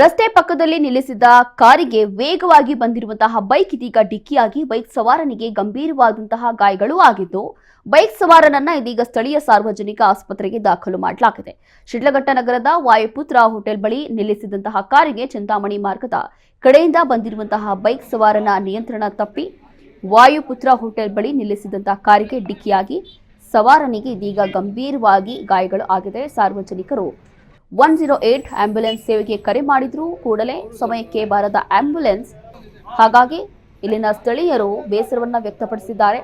ರಸ್ತೆ ಪಕ್ಕದಲ್ಲಿ ನಿಲ್ಲಿಸಿದ್ದ ಕಾರಿಗೆ ವೇಗವಾಗಿ ಬಂದಿರುವಂತಹ ಬೈಕ್ ಇದೀಗ ಡಿಕ್ಕಿಯಾಗಿ ಬೈಕ್ ಸವಾರನಿಗೆ ಗಂಭೀರವಾದಂತಹ ಗಾಯಗಳು ಆಗಿದ್ದು, ಬೈಕ್ ಸವಾರನನ್ನ ಇದೀಗ ಸ್ಥಳೀಯ ಸಾರ್ವಜನಿಕ ಆಸ್ಪತ್ರೆಗೆ ದಾಖಲು ಮಾಡಲಾಗಿದೆ. ಶಿಡ್ಲಘಟ್ಟ ನಗರದ ವಾಯುಪುತ್ರ ಹೋಟೆಲ್ ಬಳಿ ನಿಲ್ಲಿಸಿದಂತಹ ಕಾರಿಗೆ ಚಿಂತಾಮಣಿ ಮಾರ್ಗದ ಕಡೆಯಿಂದ ಬಂದಿರುವಂತಹ ಬೈಕ್ ಸವಾರನ ನಿಯಂತ್ರಣ ತಪ್ಪಿ ವಾಯುಪುತ್ರ ಹೋಟೆಲ್ ಬಳಿ ನಿಲ್ಲಿಸಿದಂತಹ ಕಾರಿಗೆ ಡಿಕ್ಕಿಯಾಗಿ ಸವಾರನಿಗೆ ಇದೀಗ ಗಂಭೀರವಾಗಿ ಗಾಯಗಳು ಆಗಿದೆ. ಸಾರ್ವಜನಿಕರು 108 ಆಂಬ್ಯುಲೆನ್ಸ್ ಸೇವೆಗೆ ಕರೆ ಮಾಡಿದ್ರು. ಕೂಡಲೇ ಸಮಯಕ್ಕೆ ಬಾರದ ಆಂಬ್ಯುಲೆನ್ಸ್. ಹಾಗಾಗಿ ಇಲ್ಲಿನ ಸ್ಥಳೀಯರು ಬೇಸರವನ್ನ ವ್ಯಕ್ತಪಡಿಸಿದ್ದಾರೆ.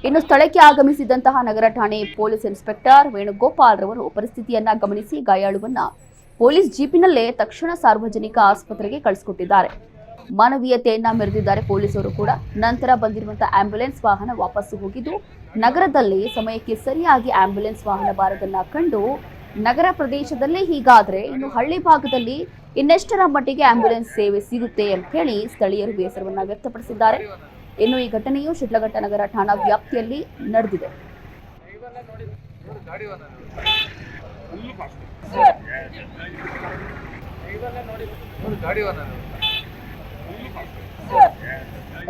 ಇನ್ನು ಸ್ಥಳಕ್ಕೆ ಆಗಮಿಸಿದಂತಹ ನಗರ ಠಾಣೆ ಪೊಲೀಸ್ ಇನ್ಸ್ಪೆಕ್ಟರ್ ವೇಣುಗೋಪಾಲ್ ರವರು ಪರಿಸ್ಥಿತಿಯನ್ನ ಗಮನಿಸಿ ಗಾಯಾಳುವನ್ನ ಪೊಲೀಸ್ ಜೀಪಿನಲ್ಲೇ ತಕ್ಷಣ ಸಾರ್ವಜನಿಕ ಆಸ್ಪತ್ರೆಗೆ ಕಳಿಸಿಕೊಟ್ಟಿದ್ದಾರೆ. ಮಾನವೀಯತೆಯನ್ನ ಮೆರೆದಿದ್ದಾರೆ ಪೊಲೀಸರು ಕೂಡ. ನಂತರ ಬಂದಿರುವಂತಹ ಆಂಬ್ಯುಲೆನ್ಸ್ ವಾಹನ ವಾಪಸ್ಸು ಹೋಗಿದ್ದು, ನಗರದಲ್ಲಿ ಸಮಯಕ್ಕೆ ಸರಿಯಾಗಿ ಆಂಬ್ಯುಲೆನ್ಸ್ ವಾಹನ ಬಾರದನ್ನ ಕಂಡು ನಗರ ಪ್ರದೇಶದಲ್ಲೇ ಹೀಗಾದ್ರೆ ಇನ್ನು ಹಳ್ಳಿ ಭಾಗದಲ್ಲಿ ಇನ್ನೆಷ್ಟರ ಮಟ್ಟಿಗೆ ಆಂಬ್ಯುಲೆನ್ಸ್ ಸೇವೆ ಸಿಗುತ್ತೆ ಅಂತ ಹೇಳಿ ಸ್ಥಳೀಯರು ಬೇಸರವನ್ನ ವ್ಯಕ್ತಪಡಿಸಿದ್ದಾರೆ. ಇನ್ನು ಈ ಘಟನೆಯು ಶಿಡ್ಲಘಟ್ಟ ನಗರ ಠಾಣಾ ವ್ಯಾಪ್ತಿಯಲ್ಲಿ ನಡೆದಿದೆ.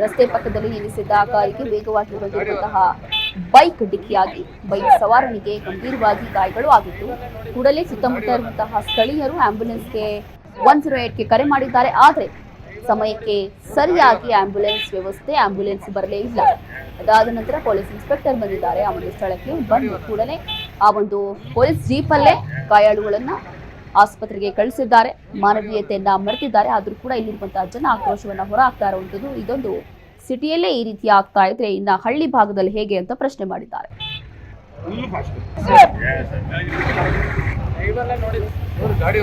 ರಸ್ತೆ ಪಕ್ಕದಲ್ಲಿ ನಿಲ್ಲಿಸಿದ್ದ ಕಾರಿಗೆ ವೇಗವಾಗಿ ಬಂದಿರುವಂತಹ ಬೈಕ್ ಡಿಕ್ಕಿಯಾಗಿ ಬೈಕ್ ಸವಾರನಿಗೆ ಗಂಭೀರವಾಗಿ ಗಾಯಗಳು ಆಗಿದ್ದು, ಕೂಡಲೇ ಸುತ್ತಮುತ್ತ ಇರುವಂತಹ ಸ್ಥಳೀಯರು ಆಂಬ್ಯುಲೆನ್ಸ್ಗೆ 108ಗೆ ಕರೆ ಮಾಡಿದ್ದಾರೆ. ಆದರೆ ಸಮಯಕ್ಕೆ ಸರಿಯಾಗಿ ಆಂಬ್ಯುಲೆನ್ಸ್ ಬರಲೇ ಇಲ್ಲ. ಅದಾದ ನಂತರ ಪೊಲೀಸ್ ಇನ್ಸ್ಪೆಕ್ಟರ್ ಬಂದಿದ್ದಾರೆ. ಆ ಒಂದು ಸ್ಥಳಕ್ಕೆ ಬಂದು ಕೂಡಲೇ ಆ ಒಂದು ಪೊಲೀಸ್ ಜೀಪಲ್ಲೇ ಗಾಯಾಳುಗಳನ್ನ ಆಸ್ಪತ್ರೆಗೆ ಕಳಿಸಿದ್ದಾರೆ. ಮಾನವೀಯತೆಯನ್ನ ಮೆರೆದಿದ್ದಾರೆ. ಆದ್ರೂ ಕೂಡ ಇಲ್ಲಿರುವಂತಹ ಜನ ಆಕ್ರೋಶವನ್ನ ಹೊರ ಹಾಕ್ತಾ ಇರುವಂತದ್ದು ಇದೊಂದು ಸಿಟಿಯಲ್ಲೇ ಈ ರೀತಿ ಆಗ್ತಾ ಇದ್ರೆ ಇನ್ನ ಹಳ್ಳಿ ಭಾಗದಲ್ಲಿ ಹೇಗೆ ಅಂತ ಪ್ರಶ್ನೆ ಮಾಡಿದ್ದಾರೆ. ಗಾಡಿ